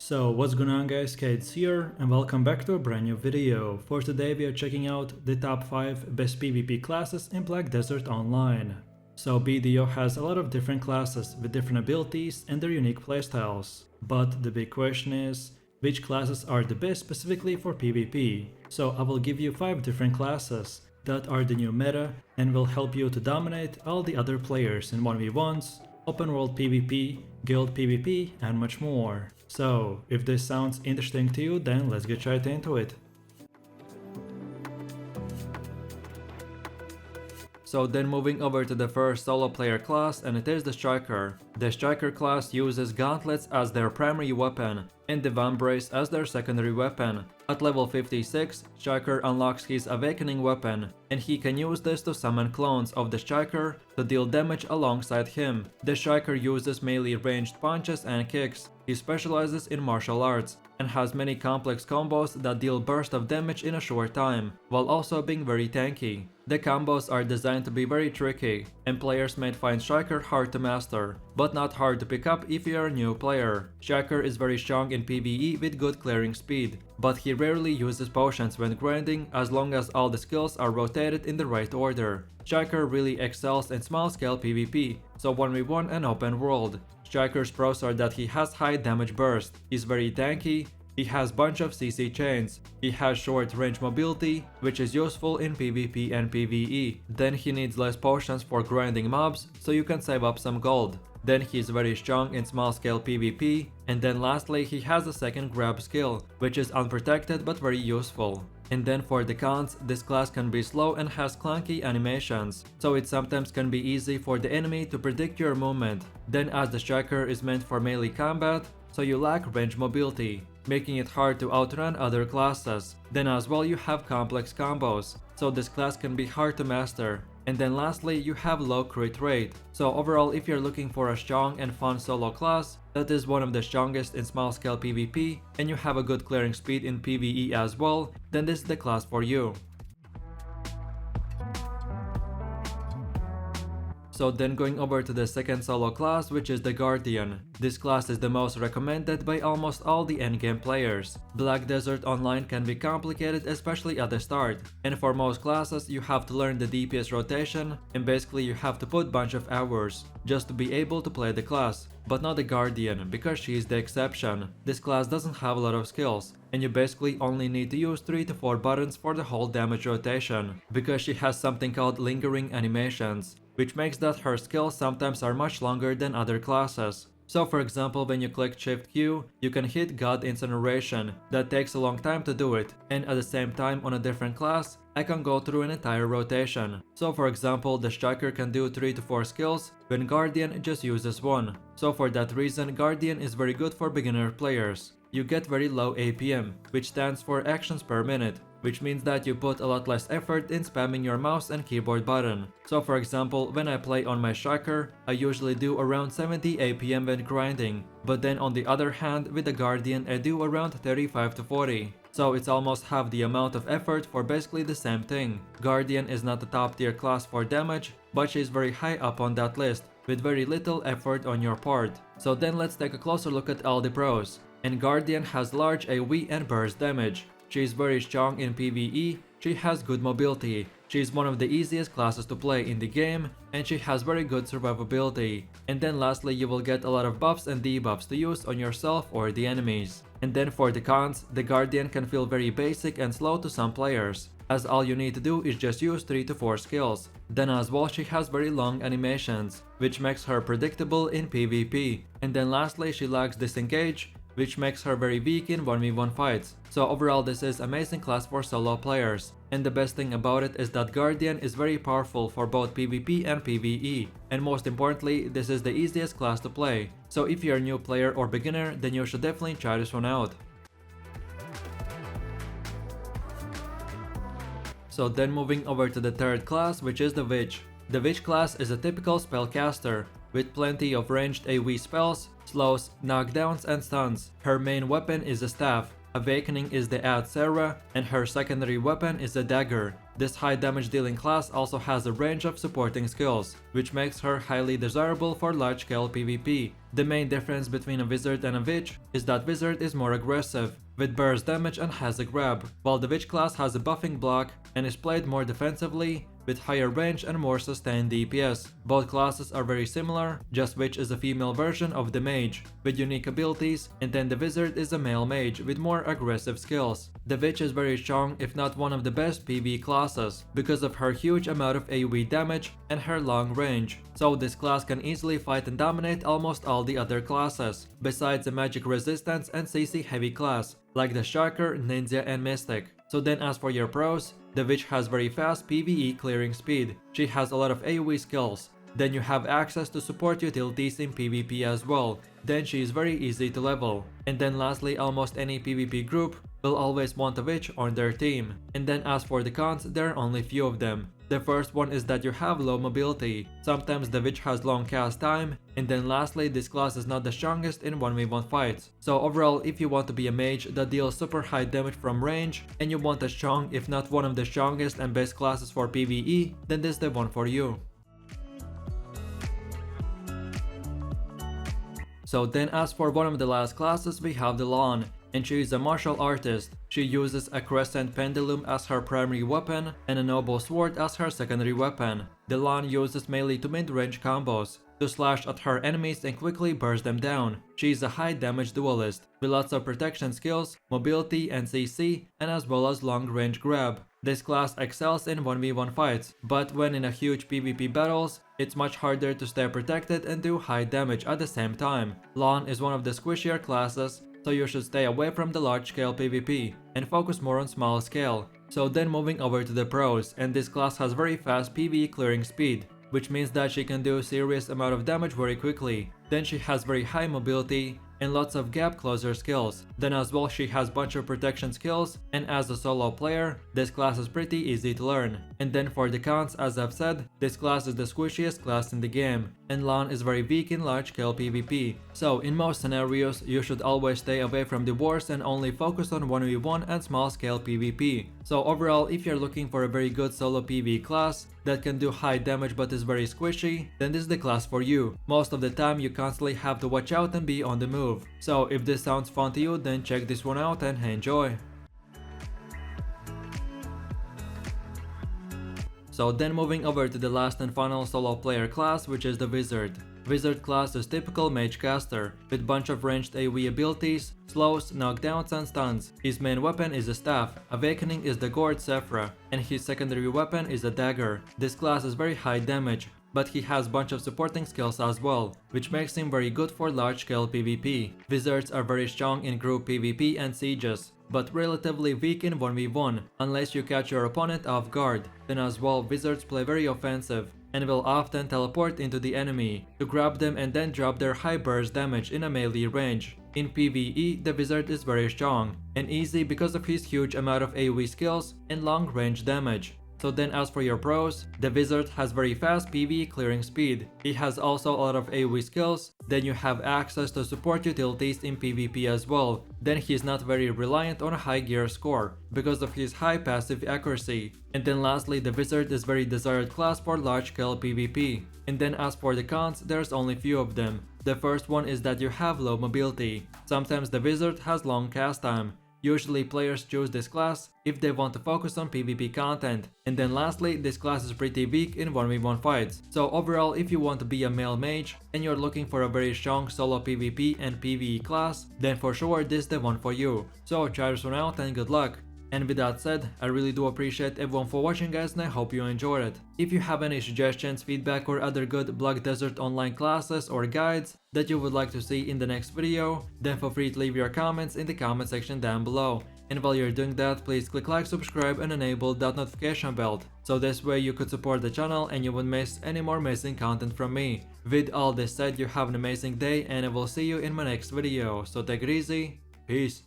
So what's going on guys, Kate's here and welcome back to a brand new video. For today we are checking out the top 5 best PvP classes in Black Desert Online. So BDO has a lot of different classes with different abilities and their unique playstyles. But the big question is, which classes are the best specifically for PvP? So I will give you 5 different classes that are the new meta and will help you to dominate all the other players in 1v1s, open world PvP, guild PvP and much more. So, if this sounds interesting to you, then let's get right into it. So then moving over to the first solo player class, and it is the Striker. The Striker class uses gauntlets as their primary weapon and the Vambrace as their secondary weapon. At level 56, Striker unlocks his Awakening weapon, and he can use this to summon clones of the Striker to deal damage alongside him. The Striker uses melee ranged punches and kicks. He specializes in martial arts and has many complex combos that deal burst of damage in a short time, while also being very tanky. The combos are designed to be very tricky, and players might find Striker hard to master, but not hard to pick up if you are a new player. Striker is very strong in PvE with good clearing speed, but he rarely uses potions when grinding as long as all the skills are rotated in the right order. Striker really excels in small scale PvP, so 1v1 and open world. Striker's pros are that he has high damage burst, he's very tanky, he has bunch of CC chains, he has short range mobility, which is useful in PvP and PvE. Then he needs less potions for grinding mobs, so you can save up some gold. Then he's very strong in small scale PvP, and then lastly he has a second grab skill, which is unprotected but very useful. And then for the cons, this class can be slow and has clunky animations, so it sometimes can be easy for the enemy to predict your movement. Then as the Striker is meant for melee combat, so you lack range mobility, making it hard to outrun other classes. Then as well you have complex combos, so this class can be hard to master. And then lastly you have low crit rate. So overall, if you're looking for a strong and fun solo class that is one of the strongest in small scale PvP and you have a good clearing speed in PvE as well, then this is the class for you. So then going over to the second solo class, which is the Guardian. This class is the most recommended by almost all the endgame players. Black Desert Online can be complicated, especially at the start, and for most classes you have to learn the DPS rotation and basically you have to put bunch of hours just to be able to play the class. But not the Guardian, because she is the exception. This class doesn't have a lot of skills, and you basically only need to use 3 to 4 buttons for the whole damage rotation, because she has something called lingering animations, which makes that her skills sometimes are much longer than other classes. So for example, when you click Shift Q, you can hit God Incineration, that takes a long time to do it, and at the same time on a different class, I can go through an entire rotation. So for example, the Striker can do 3 to 4 skills, when Guardian just uses 1. So for that reason, Guardian is very good for beginner players. You get very low APM, which stands for actions per minute, which means that you put a lot less effort in spamming your mouse and keyboard button. So for example, when I play on my Striker, I usually do around 70 APM when grinding, but then on the other hand, with the Guardian I do around 35 to 40. So it's almost half the amount of effort for basically the same thing. Guardian is not a top tier class for damage, but she's very high up on that list, with very little effort on your part. So then let's take a closer look at all the pros. And Guardian has large AoE and burst damage. She is very strong in PvE, she has good mobility, she is one of the easiest classes to play in the game, and she has very good survivability. And then lastly, you will get a lot of buffs and debuffs to use on yourself or the enemies. And then for the cons, the Guardian can feel very basic and slow to some players, as all you need to do is just use 3 to 4 skills. Then as well she has very long animations, which makes her predictable in PvP. And then lastly she lacks disengage, which makes her very weak in 1v1 fights. So overall this is amazing class for solo players. And the best thing about it is that Guardian is very powerful for both PvP and PvE. And most importantly, this is the easiest class to play. So if you're a new player or beginner, then you should definitely try this one out. So then moving over to the third class, which is the Witch. The Witch class is a typical spellcaster, with plenty of ranged AoE spells, slows, knockdowns and stuns. Her main weapon is a staff, Awakening is the Ad Sarah, and her secondary weapon is a dagger. This high damage dealing class also has a range of supporting skills, which makes her highly desirable for large scale PvP. The main difference between a wizard and a witch is that wizard is more aggressive, with burst damage and has a grab, while the witch class has a buffing block and is played more defensively, with higher range and more sustained DPS. Both classes are very similar, just witch is a female version of the mage, with unique abilities, and then the wizard is a male mage with more aggressive skills. The witch is very strong, if not one of the best PvE classes, because of her huge amount of AoE damage and her long range. So this class can easily fight and dominate almost all the other classes, besides the magic resistance and CC heavy class, like the Sharker, Ninja and Mystic. So then as for your pros, the witch has very fast PvE clearing speed. She has a lot of AoE skills. Then you have access to support utilities in PvP as well. Then she is very easy to level. And then lastly, almost any PvP group will always want a witch on their team. And then as for the cons, there are only few of them. The first one is that you have low mobility. Sometimes the witch has long cast time, and then lastly, this class is not the strongest in 1v1 fights. So overall, if you want to be a mage that deals super high damage from range, and you want a strong, if not one of the strongest and best classes for PvE, then this is the one for you. So then as for one of the last classes, we have the lahn, and she is a martial artist. She uses a crescent pendulum as her primary weapon and a noble sword as her secondary weapon. The lahn uses melee to mid-range combos to slash at her enemies and quickly burst them down. She is a high damage duelist with lots of protection skills, mobility and CC, and as well as long range grab. This class excels in 1v1 fights, but when in a huge PvP battles, it's much harder to stay protected and do high damage at the same time. Lahn is one of the squishier classes, so you should stay away from the large scale PvP and focus more on small scale. So then moving over to the pros, and this class has very fast PvE clearing speed, which means that she can do a serious amount of damage very quickly. Then she has very high mobility and lots of gap closer skills. Then as well she has bunch of protection skills, and as a solo player, this class is pretty easy to learn. And then for the cons, as I've said, this class is the squishiest class in the game, and lahn is very weak in large scale PvP. So in most scenarios, you should always stay away from the wars and only focus on 1v1 and small scale PvP. So overall, if you're looking for a very good solo PvE class that can do high damage but is very squishy, then this is the class for you. Most of the time you constantly have to watch out and be on the move. So if this sounds fun to you, then check this one out and enjoy. So then moving over to the last and final solo player class, which is the wizard. Wizard class is typical mage caster, with bunch of ranged AoE abilities, slows, knockdowns and stuns. His main weapon is a staff, Awakening is the gourd Sephra, and his secondary weapon is a dagger. This class is very high damage, but he has bunch of supporting skills as well, which makes him very good for large scale PvP. Wizards are very strong in group PvP and sieges, but relatively weak in 1v1, unless you catch your opponent off guard. Then as well, wizards play very offensive, and will often teleport into the enemy to grab them and then drop their high burst damage in a melee range. In PvE, the wizard is very strong and easy because of his huge amount of AoE skills and long range damage. So then as for your pros, the wizard has very fast PvE clearing speed. He has also a lot of AoE skills. Then you have access to support utilities in PvP as well. Then he's not very reliant on a high gear score because of his high passive accuracy. And then lastly, the wizard is very desired class for large scale PvP. And then as for the cons, there's only few of them. The first one is that you have low mobility. Sometimes the wizard has long cast time. Usually players choose this class if they want to focus on PvP content. And then lastly, this class is pretty weak in 1v1 fights. So overall, if you want to be a male mage and you're looking for a very strong solo PvP and PvE class, then for sure this is the one for you. So try this one out and good luck. And with that said, I really do appreciate everyone for watching guys, and I hope you enjoyed it. If you have any suggestions, feedback or other good Black Desert online classes or guides that you would like to see in the next video, then feel free to leave your comments in the comment section down below. And while you're doing that, please click like, subscribe and enable that notification bell, so this way you could support the channel and you wouldn't miss any more amazing content from me. With all this said, you have an amazing day and I will see you in my next video, so take it easy, peace.